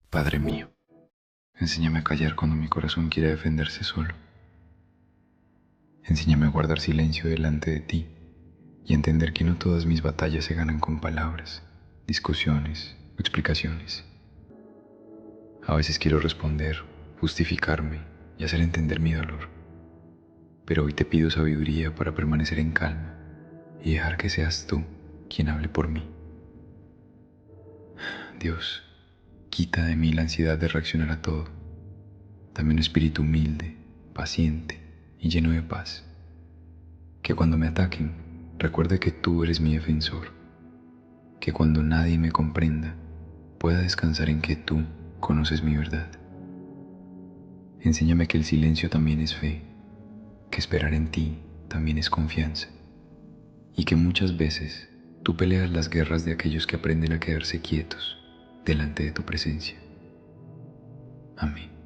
Padre mío, enséñame a callar cuando mi corazón quiere defenderse solo. Enséñame a guardar silencio delante de ti y a entender que no todas mis batallas se ganan con palabras, discusiones o explicaciones. A veces quiero responder, justificarme y hacer entender mi dolor, pero hoy te pido sabiduría para permanecer en calma y dejar que seas tú quien hable por mí. Dios, quita de mí la ansiedad de reaccionar a todo. Dame un espíritu humilde, paciente y lleno de paz. Que cuando me ataquen, recuerde que tú eres mi defensor. Que cuando nadie me comprenda, pueda descansar en que tú conoces mi verdad. Enséñame que el silencio también es fe, que esperar en ti también es confianza, y que muchas veces tú peleas las guerras de aquellos que aprenden a quedarse quietos delante de tu presencia. Amén.